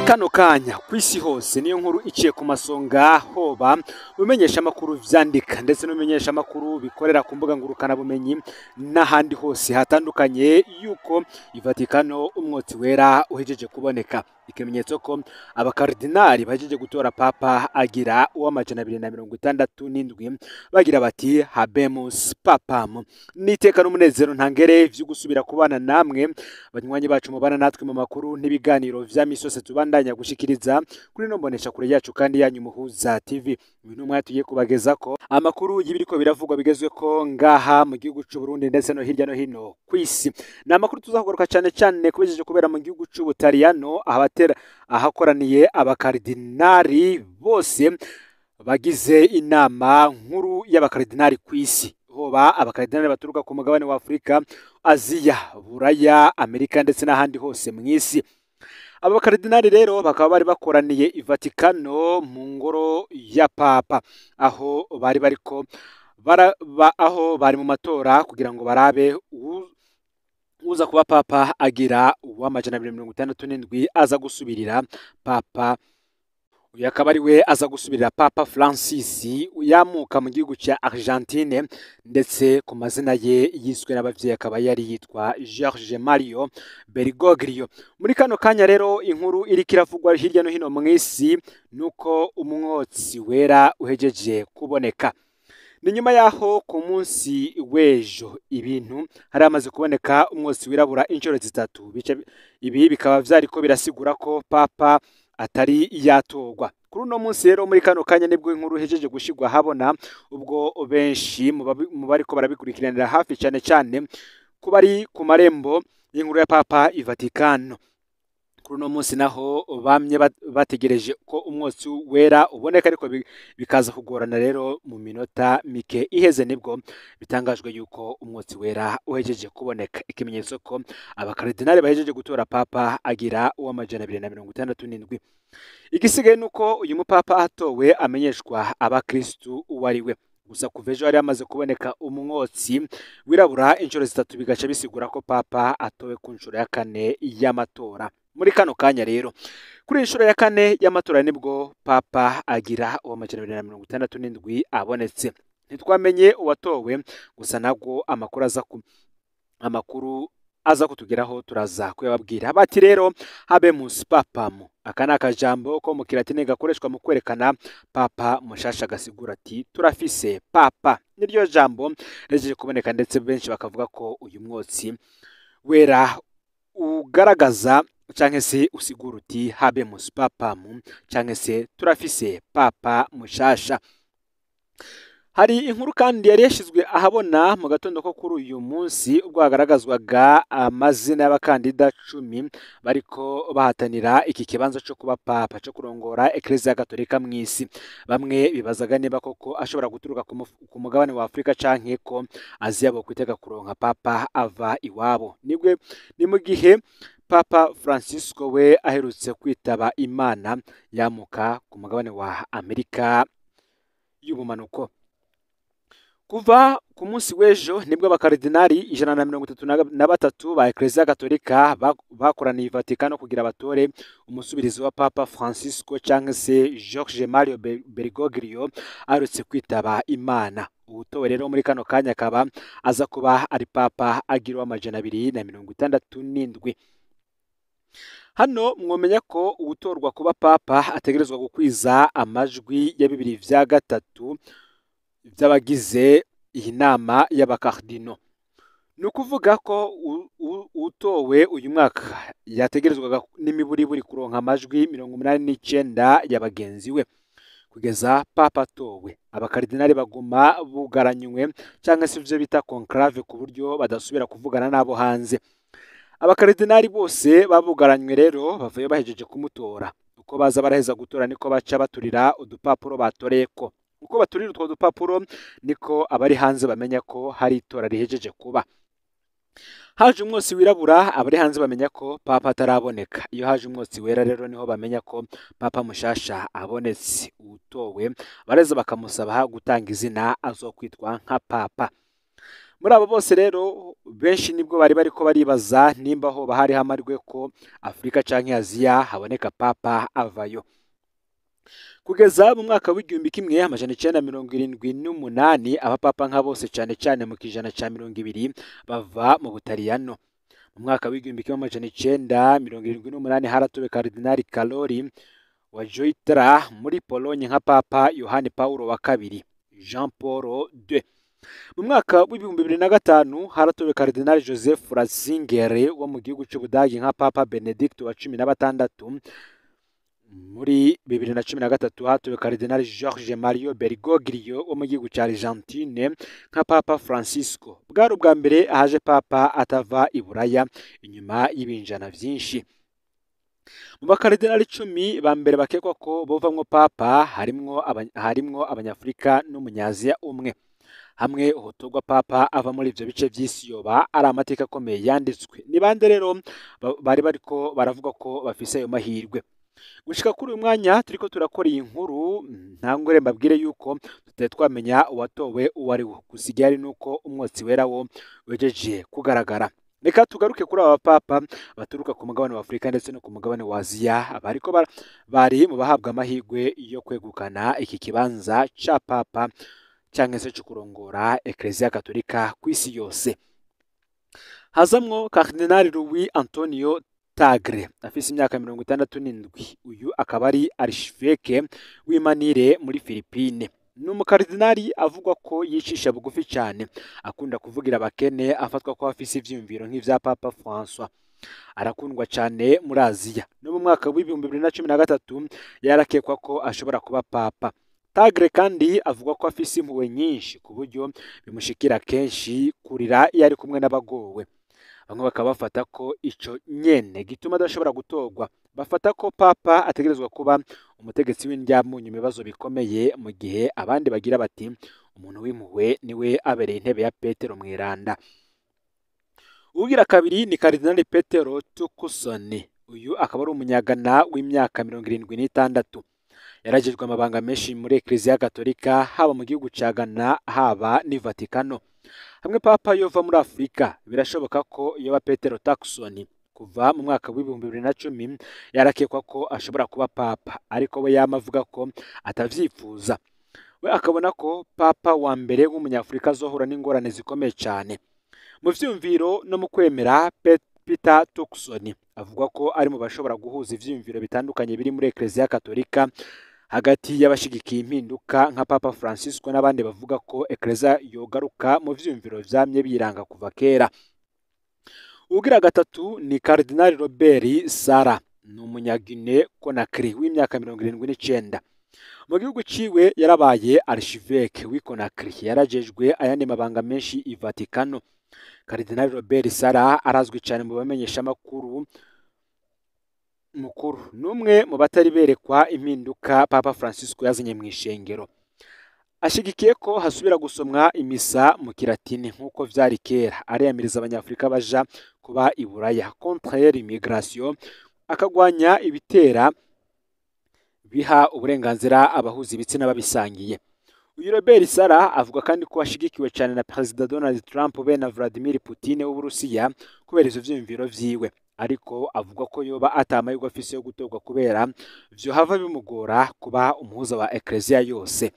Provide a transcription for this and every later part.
kano kanya kw'isi hose niyo nkuru iciye ku masonga hoba umenyesha amakuru vyandika ndetse n'umenyesha amakuru bikorera ku mbuga ngurukana bumenyi n'ahandi hose hatandukanye yuko Ivatikano umwotsi wera uhejeje kuboneka, ikimenyetso ko abakardinali bahejeje gutora papa agira uw'amajana 267 bagira bati habemus papam. Niteka n'umunezero ntangere vyo gusubira kubana namwe banywanyi bacu mubana natwe mu makuru n'ibiganiro vya misose tubandanya gushikiriza kuri no mbonesha kure yacu kandi yanyu Muhuza TV. Ibintu mwatugiye kubagezako amakuru y'ibiriko biravugwa bigezwe ko ngaha mu gihugu c'u Burundi ndetse no hirya no hino kw'isi. Na amakuru tuzakugaruka cyane kubejeje kubera mu gihugu c'u Butaliyano ahakoraniye abakardinali bose bagize inama nkuru y'abakardinali kw'isi. Hoba abakardinali baturuka ku mugabane wa Afrika, Aziya, Buraya, Amerika ndetse n'ahandi hose mw'isi. Abo bakardinali rero bakaba bari bakoraniye Ivatikano mu ngoro ya papa aho bari bariko aho bari mu matora kugira ngo barabe uza kuba papa agira uw'amajana 267 aza gusubirira papa. Uyu akaba ari we aza gusubirira Papa Francis yamuka mu gihugu cya Argentine, ndetse ku mazina ye yiswe n'abavyeyi akaba yari yitwa Jorge Mario Bergoglio. Muri kano kanya rero inkuru iri kiravugwa hirya no hino mw'isi nuko umwotsi wera uhejeje kuboneka. Ni nyuma yaho ku munsi w'ejo ibintu hari amaze kuboneka umwotsi wirabura inshuro zitatu. Ibi bikaba vyariko birasigura ko papa atari yatorwa. Kuri uno munsi rero muri kano kanya nibwo inkuru hejeje gushigwa habona, ubwo benshi mu bariko barabikurikiranira hafi cyane ku bari ku marembo y'inkuru ya papa Ivatikano. Kuri uno munsi naho bamye bategereje ko umwotsi wera uboneka, ariko bikaza kugorana rero mu minota mike iheze nibwo bitangajwe yuko umwotsi wera uhejeje kuboneka, ikimenyetso ko abakardinali bahejeje gutora papa agira uw'amajana 267. Igisigaye nuko uyu mupapa atowe amenyeshwa abakristu uwari we. Gusa kuva ejo hari amaze kuboneka umwotsi wirabura inshuro zitatu, bigaca bisigura ko papa atowe ku nshuro ya 4 y'amatora. Muri kano kanya rero kuri inshuro ya 4 y'amatora nibwo papa agira uw'amajana 267 abonetse. Ntitwamenye uwatowe, gusa nabwo amakuru aza kutugeraho turaza kuyababwira. Bati rero habemus papam, aka ni akajambo ko mu kilatini gakoreshwa mu kwerekana papa mushasha, gasigura ati turafise papa. Niryo jambo rejeje kuboneka, ndetse benshi bakavuga ko uyu mwotsi wera ugaragaza canke se usigura uti habemus papam canke se turafise papa mushasha. Hari inkuru kandi yari yashizwe ahabona mu gatondo ko kuri uyu munsi, ubwo hagaragazwaga amazina y'abakandida 10 bariko bahatanira iki kibanza cyo kuba papa, cyo kurongora Eklezia Gatolika mw'isi. Bamwe bibazaga niba koko ashobora guturuka ku mugabane wa Afrika canke ko Aziya bo kwitega kuronka papa ava iwabo. Ni mu gihe Papa Francisco we aherutse kwitaba Imana yamuka ku mugabane wa Amerika y'ubumanuko. Kuva ku munsi w'ejo nibwo abakardinali 133 ba Eklezia Gatolika bakoraniye Vatikano kugira batore umusubirizi wa Papa Francisco canke se Jorge Mario Bergoglio aherutse kwitaba Imana. Ubutowe rero muri kano kanya akaba aza kuba ari papa agira uw'amajana 267. Hano mwomenya ko ubutorwa kuba papa ategerezwa gukwiza amajwi ya 2/3 by'abagize iyi nama y'abakardino. Nukuvuga ko utowe uyu mwaka yategerezwaga n'imiburiburi kuronka amajwi 89 y'abagenzi we. Kugeza papa atowe, abakardinali baguma bugaranywe cyangwa se ivyo bita conclave, ku buryo badasubira kuvugana nabo hanze. Abakardinali bose babugaranywe rero bavuye bahejeje kumutora. Uko baza baraheza gutora niko baca baturira udupapuro batoreyeko. Uko baturira utwo dupapuro niko abari hanze bamenya ko hari itora rihejeje kuba. Haje umwotsi wirabura, abari hanze bamenya ko papa ataraboneka. Iyo haje umwotsi wera rero niho bamenya ko papa mushasha abonetse. Utowe bareza bakamusaba gutanga izina azokwitwa nka papa. muri abo bose rero benshi nibwo bari bariko baribaza nimba ho bahari hamarwe ko Afrika canke Aziya haboneka papa avayo. Kugeza mu mwaka w'igihumbi kimwe amajana icenda mirongo irindwi n'umunani abapapa nka bose cane cane mu kijana ca mirongo ibiri bava mu Butaliyano. Mu mwaka w'igihumbi kimwe amajana icenda mirongo irindwi n'umunani haratowe Kardinali Karoli wa Joitra muri Polonye nka papa Yohani Paulo wa kabiri Jean Paul II. Mu mwaka w'ibihumbi bibiri na gatanu haratowe Kardinali Joseph Ratzinger wo mu gihugu c'Ubudagi nka papa Benedict wa cumi na batandatu. Muri 2013 hatowe Kardinali Jorge Mario Bergoglio wo mu gihugu ca Argentine nka papa Francisco. Bwari ubwa mbere haje papa atava i Buraya inyuma y'ibinjana vyinshi. Mu bakardinali 10 ba mbere bakekwa ko bovamwo papa harimwo abanyafrika n'umunyaziya umwe. Hamwe uhotogwa papa ava muri ivyo bice vy'isi yoba ari amateka akomeye yanditswe. Ni bande rero bari bariko baravuga ko bafise ayo mahirwe? Gushika kuri uyu mwanya turiko turakora iyi nkuru ntangure mbabwire yuko tutari twamenya uwatowe uwo ari wo. Gusa igihari nuko umwotsi wera wo wejeje kugaragara. Reka tugaruke kuri aba papa baturuka ku mugabane wa Afrika ndetse no ku mugabane wa Aziya bari mu bahabwa amahirwe yo kwegukana iki kibanza ca papa canke se cyo kurongora Ecclesia Katolika kw'isi yose. Hazamwo Kardinali Louis Antonio Tagle afise imyaka 67. Uyu akaba ari archevêque w'Imanire muri Philippine. Ni umukardinali avugwa ko yicisha bugufi cyane, akunda kuvugira abakene, afatwa ko afise ivyumviro nk'ivya Papa François. Arakundwa cyane muri Aziya. No mu mwaka w'ibihumbi 2013 yarakekwa ko ashobora kuba papa. Tagle kandi avugwa ko afise impuhwe nyinshi ku buryo bimushikira kenshi kurira iyo ari kumwe n'abagowe. Bamwe bakaba bafata ko ico nyene gituma adashobora gutorwa. Bafata ko papa ategerezwa kuba umutegetsi w'indyamunyu ibibazo bikomeye, mu gihe abandi bagira bati umuntu w'impuhwe niwe abereye intebe ya Petero Mweranda. Ugira kabiri ni Kardinali Petero Tukusoni. Uyu akaba ari umunyagana w'imyaka 76. Yaragejwe amabanga menshi muri Ecclesia Katolika haba mu gihugu ca Ghana haba ni Vatikano. Hamwe papa yova muri Afrika birashoboka ko yoba Petero Tukusoni. Kuva mu mwaka w'ibihumbi 2010 yarakekwa ko ashobora kuba papa, ariko we yamavuga ko atavyifuza. We akabona ko papa wa mbere w'umunyafrika azohura n'ingorane zikomeye cyane. Mu vyumviro no mu kwemera, Peter Tukusoni avuga ko ari mu bashobora guhuza ivyumviro bitandukanye biri muri Ecclesia Katolika hagati y'abashigikiye impinduka nka Papa Francisco n'abandi bavuga ko Ecclesia yogaruka mu vyumviro vyamye biranga kuva kera. Ugira gatatu ni Kardinali Robert Sara, ni umunyagine Conakry w'imyaka 79. Mu gihugu ciwe yarabaye archevêque w'i Conakry, yarajejwe ayandi mabanga menshi i Vatikano. Kardinali Robert Sara arazwi cyane mu bamenyesha makuru mukuru, numwe mu batari berekwa impinduka Papa Francisco yazanye mu ishengero. Ashigikiye ko hasubira gusomwa imisa mu Kilatini nk'uko vyari kera, ariyamiriza abanyafrika baja kuba i Buraya, contre l'immigration, akagwanya ibitera biha uburenganzira abahuza ibitsina babisangiye. Uyu Robert Sara avuga kandi ko ashigikiwe cyane na President Donald Trump be na Vladimir Putin w'Uburusiya kubera ivyo vyumviro vyiwe, ariko avuga ko yoba atamayirwa afise yo gutorwa kubera vyo hava bimugora kuba umuhuza wa Ecclesia yose.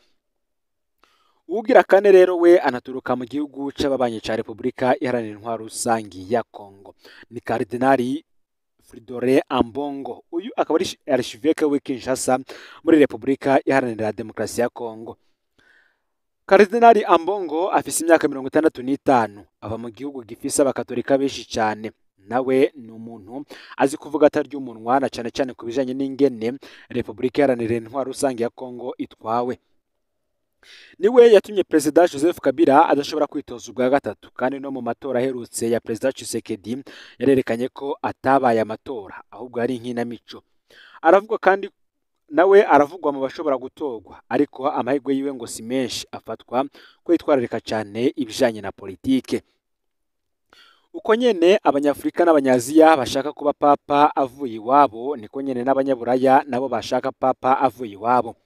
Ugira kane rero we anaturuka mu gihugu c'ababanyi ca Republika Iharanira Intwaro Rusangi ya Congo, ni Kardinali Fridolin Ambongo. Uyu akaba ari archevêque w'i Kinshasa muri Republika Iharanira Demokarasi ya Congo. Kardinali Ambongo afise imyaka 65, ava mu gihugu gifise abakatolika benshi cyane. Nawe ni umuntu azi kuvuga atarya umunwa na cyane cyane kubijanye n'ingene Republika Iharanira Intwaro Rusangi ya Congo itwawe. Niwe yatumye President Joseph Kabila adashobora kwitoza ubwa gatatu, kandi no mu matora aherutse ya President Tshisekedi yarerekanye ko atabaye amatora ahubwo ari inkinamico. Aravuga kandi nawe aravugwa mu bashobora gutorwa, ariko amahirwe yiwe ngo si menshi, afatwa ko yitwararika cyane ibijanye na politike. Uko nyene abanyafrika n'abanyaziya bashaka kuba papa avuye iwabo, niko nyene n'abanyaburaya nabo bashaka papa avuye iwabo.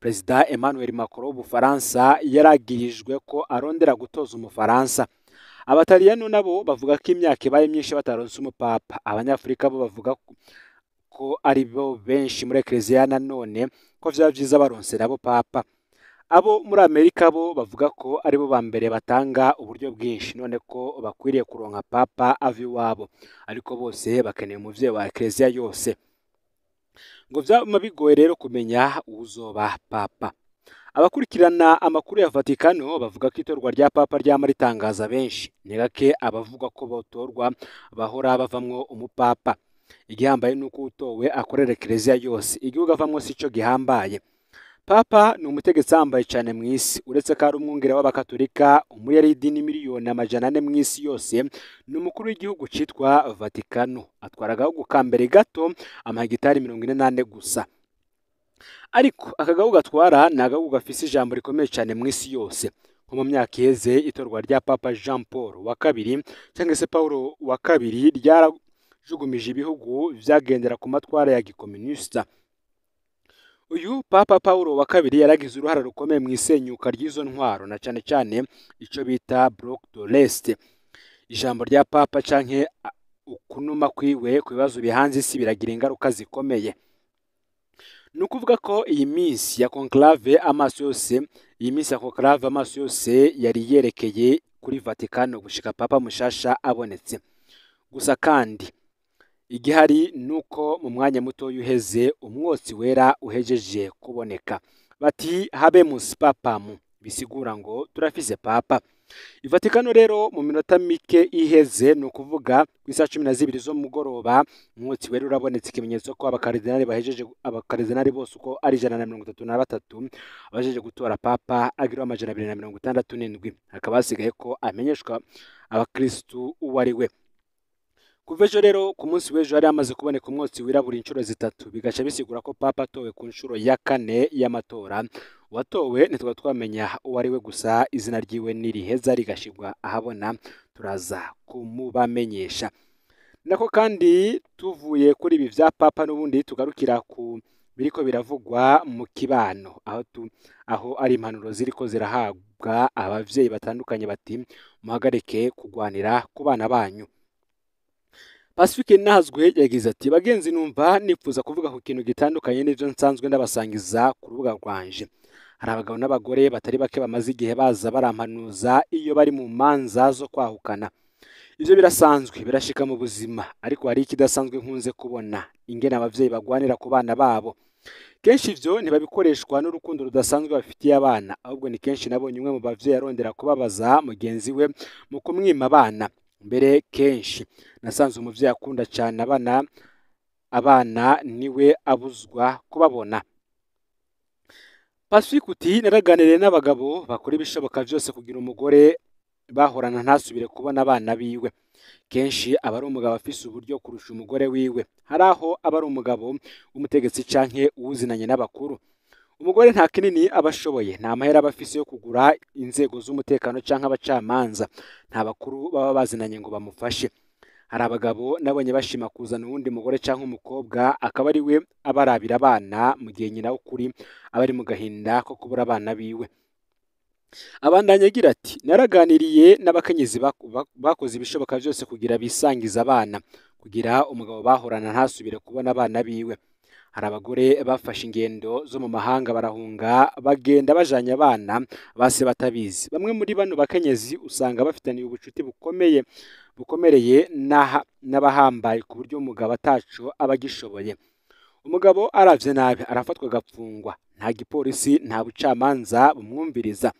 President Emmanuel Macron w'Ubufaransa yaragirijwe ko arondera gutoza Umufaransa. abataliyano nabo bavuga ko imyaka ibaye myinshi bataronse umupapa. Abanyafurika bo bavuga ko ari bo benshi muri Eklezia nanone ko vyaba vyiza baronse nabo papa. Abo muri Amerika bo bavuga ko ari bo ba mbere batanga uburyo bwinshi, none ko bakwiriye kuronka papa ava iwabo, ariko bose bakeneye umuvyeyi wa Eklezia yose. Ngo vyama bigoye rero kumenya uwuzoba papa. Abakurikirana amakuru ya Vatikano bavuga ko itorwa rya papa ryama ritangaza benshi, ni gake abavuga ko botorwa bahora bavamwo umupapa. Igihambaye nuko utowe akorera Eklezia yose, igihugu avamwo sico gihambaye. Papa ni umutegetsi ahambaye cyane mu isi, uretse ko ari umwungere w'abakatolika, umuyaridi n'imiliyoni 400 mu isi yose. Ni umukuru w'igihugu citwa Vatikano, atwara agahugu ka mbere gato amahegitari 48 gusa. Ariko akagahugu gatwara ni agahugu gafise ijambo rikomeye cyane mu isi yose. Nko mu myaka iheze itorwa rya Papa Jean Paul wa kabiri cyangwa se Paulo wa kabiri ryarajugumije ibihugu vyagendera ku matwara ya gikomunista. Uyu Papa Paulo wa kabiri yaragize uruhara rukomeye mu isenyuka ry'izo ntwaro, na cyane cyane ico bita Bloc de l'Est. Ijambo rya Papa canke ukunuma kwiwe ku bibazo bihanze isi biragira ingaruka zikomeye. Nukuvuga ko iyi minsi ya conclave amaso yose yari yerekeye kuri Vatikano gushika Papa mushasha abonetse. Gusa kandi igihari nuko mu mwanya muto yuheze umwotsi wera uhejeje kuboneka. Bati habemus papam, bisigura ngo turafise papa. Vatikano rero mu minota mike iheze, nukuvuga ku isa 12 zo mugoroba, umwotsi wera urabonetse, ikimenyetso ko abakaridinali bose uko ari 133 bajeje gutora papa agira 267. Hakaba hasigaye ko amenyeshwa abakristu uwo ari we. Kuva ejo rero ku munsi w'ejo hari amaze kuboneka umwotsi wirabura inshuro zitatu, bigaca bisigura ko papa atowe ku nshuro ya 4 y'amatora. Watowe ntitwa twamenya uwo ari we, gusa izina ryiwe niriheza rigashirwa ahabona turaza kumubamenyesha. Nako kandi tuvuye kuri ibi vya papa n'ubundi tugarukira ku biriko biravugwa mu kibano, aho ari impanuro ziriko zirahabwa abavyeyi batandukanye, bati muhagarike kugwanira ku bana banyu. Pacifique Nahazwe yagize ati bagenzi, numva nipfuza kuvuga ku kintu gitandukanye n'ivyo nsanzwe ndabasangiza ku rubuga rwanje. Hari abagabo n'abagore batari bake bamaze igihe baza barampanuza iyo bari mu manza zo kwahukana. Ivyo birasanzwe, birashika mu buzima, ariko hari ikidasanzwe nkunze kubona, ingene abavyeyi bagwanira ku bana babo. Kenshi ivyo ntibabikoreshwa n'urukundo rudasanzwe bafitiye abana, ahubwo ni kenshi nabonye umwe mu bavyeyi arondera kubabaza mugenzi we mu kumwima abana. Mbere kenshi nasanze umuvyeyi akunda cyane abana niwe abuzwa kubabona. Pacifique uti naraganiriye n'abagabo bakora ibishoboka byose kugira umugore bahorana ntasubire kubona abana biwe. Kenshi aba ari umugabo afise uburyo kurusha umugore wiwe, hari aho aba ari umugabo w'umutegetsi canke uwuzinanye n'abakuru. Umugore nta kinini abashoboye, nta mahera abafise yo kugura inzego z'umutekano canke abacamanza, nta bakuru baba bazinanye ngo bamufashe. Hari abagabo nabonye bashima kuzana uwundi mugore canke umukobwa akaba ari we abarabira abana mu gihe nyina w'ukuri aba ari mu gahinda ko kubura abana biwe. Abandanya agira ati naraganiriye n'abakenyezi bakoze ibishoboka byose kugira bisangiza abana, kugira umugabo bahorana ntasubire kubona abana biwe. Hari abagore bafashe ingendo zo mu mahanga barahunga, bagenda bajanye abana base batabizi. Bamwe muri bano bakenyezi usanga bafitaniye ubucuti bukomereye n'abahambaye ku buryo umugabo ataco abagishoboye. Umugabo aravye nabi arafatwa agapfungwa, nta gipolisi nta bucamanza bumwumviriza.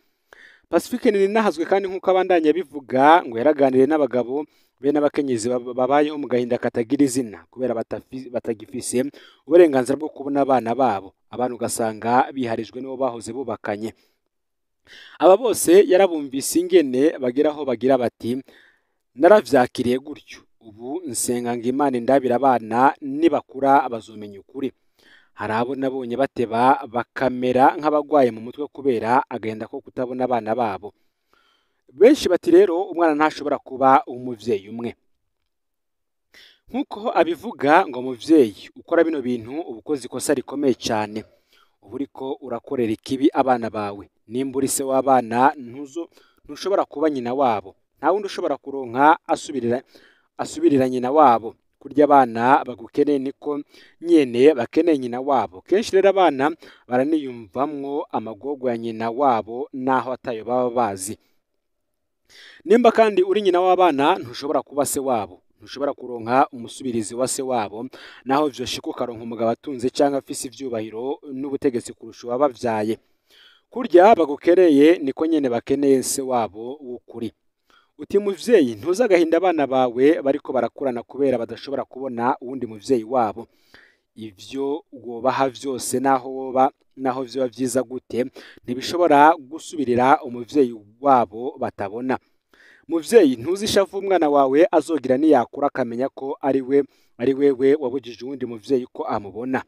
Pacifique Nahazwe kandi nk'uko abandanya bivuga ngo yaraganiriye n'abagabo be n'abakenyezi babayeho mu gahinda katagira izina kubera batagifise uburenganzira bwo kubona abana babo. Abantu ugasanga biharijwe n'uwo bahoze bubakanye. Aba bose yarabumvise ingene bageraho bagira bati naravyakiriye gutyo, ubu nsenga ngo Imana indabira abana nibakura bazomenya ukuri. Hari abo nabonye bateba bakamera nk'abagwaye mu mutwe kubera agenda ko kutabona abana babo. Benshi bati rero umwana ntashobora kuba umuvyeyi umwe. Nkuko abivuga ngo umuvyeyi ukora bino bintu ubukozi ikosa rikomeye cyane. Ubu uriko urakorera ikibi abana bawe. Nimba uri se w'abana ntushobora kuba nyina wabo. nta wundi ushobora kuronka asubirira nyina wabo. Kurya abana bagukeneye niko nyene bakeneye nyina wabo. Kenshi rero abana baraniyumvamwo amagorwa ya nyina wabo naho atayo baba bazi. Nimba kandi uri nyina w'abana ntushobora kuba se wabo, ntushobora kuronka umusubirizi wa se wabo, naho vyoshika ukaronka umugabo atunze canke afise ivyubahiro n'ubutegetsi kurusha uwabavyaye. Kurya bagukeneye niko nyene bakeneye se wabo w'ukuri. Uti muvyeyi ntuza agahinda abana bawe bariko barakurana kubera badashobora kubona uwundi muvyeyi wabo. Ivyo wobaha vyose naho vyoba vyiza gute ntibishobora gusubirira umuvyeyi wabo batabona. Muvyeyi ntuzi ishavu umwana wawe azogira niyakura akamenya ko ari wewe wabujije uwundi muvyeyi ko amubona.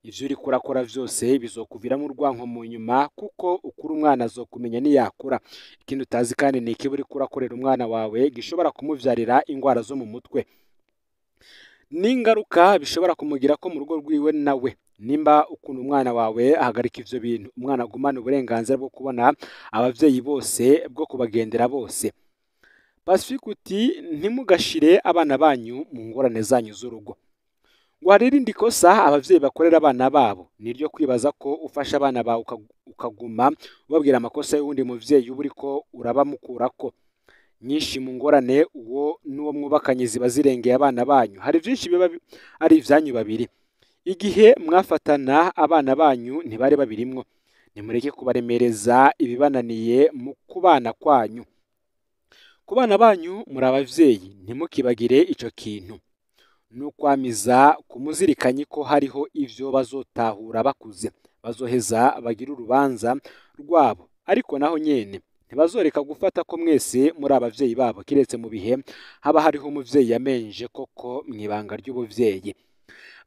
Ivyo uriko urakora vyose bizokuviramo urwanko mu nyuma, kuko ukuri umwana azokumenya niyakura. Ikindi utazi kandi ni ikibi uriko urakorera umwana wawe gishobora kumuvyarira ingwara zo mu mutwe, n'ingaruka bishobora kumugirako mu rugo rwiwe nawe. Nimba ukunda umwana wawe ahagarika ivyo bintu, umwana agumana uburenganzira bwo kubona abavyeyi bose, bwo kubagendera bose. Pacifique uti ntimugashire abana banyu mu ngorane zanyu z'urugo. Ngo hari irindi kosa abavyeyi bakorera abana babo, niryo kwibaza ko ufasha abana bawe ukaguma ubabwira amakosa y'uwundi muvyeyi uba uriko urabamukurako. Nyinshi mu ngorane uwo n'uwo mwubakanye ziba zirengeye abana banyu. Hari vyinshi biba ari ivyanyu babiri. Igihe mwafatana abana banyu ntibari babirimwo. Nimureke kubaremereza ibibananiye mu kubana kwanyu. Ku bana banyu muri abavyeyi ntimukibagire ico kintu. Nukwamiza kumuzirikanye ko hariho ivyo bazotahura bakuze, bazoheza bagira urubanza rwabo. Ariko naho nyene ntibazoreka gufata ko mwese muri abavyeyi babo, kiretse mu bihe haba hariho umuvyeyi yamenje koko mw'ibanga ry'ubuvyeyi.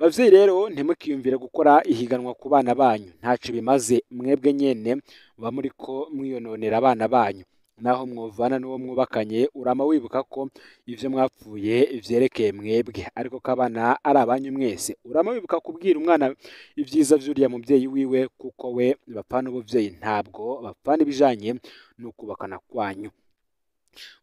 Bavyeyi rero ntimukiyumvire gukora ihiganwa ku bana banyu, ntaco bimaze. Mwebwe nyene muba muriko mwiyononera abana banyu. Naho mwovana n'uwo mwubakanye urama wibuka ko ivyo mwapfuye vyerekeye mwebwe, ariko ko abana ari abanyu mwese. Urama wibuka kubwira umwana ivyiza vy'uriya muvyeyi wiwe, kuko we bapfana ubuvyeyi, ntabwo bapfana ibijanye n'ukubakana kwanyu.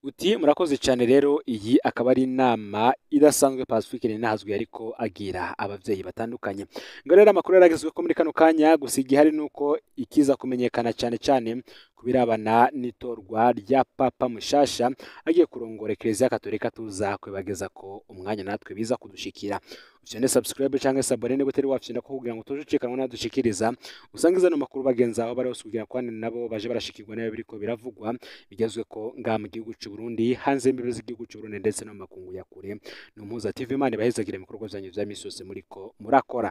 Uti murakoze cyane rero, iyi akaba ari inama idasanzwe Pacifique Ninahazwe ariko agira abavyeyi batandukanye. Ngo rero amakuru yaragezwe ko muri kano kanya, gusa igihari nuko ikiza kumenyekana cyane kubirabana n'itorwa rya Papa mushasha agiye kurongora Eklezia Katolika, tuza kwibageza ko umwanya natwe biza kudushikira. Ufyonde subscribe cyangwa se abone niba utari wafyonda ko kugira ngo tujucikanwa nadushikiriza, usangiza no makuru bagenza aho bari kugira kwandi nabo baje barashikirwa nayo biriko biravugwa, bigezwe ko nga mu gihugu cy'u Burundi, hanze y'imbibe z'igihugu cy'u Burundi ndetse no makungu ya kure. Numpuza TV Imana ibahezagire mu bikorwa byanyu vya misi yose muriko murakora.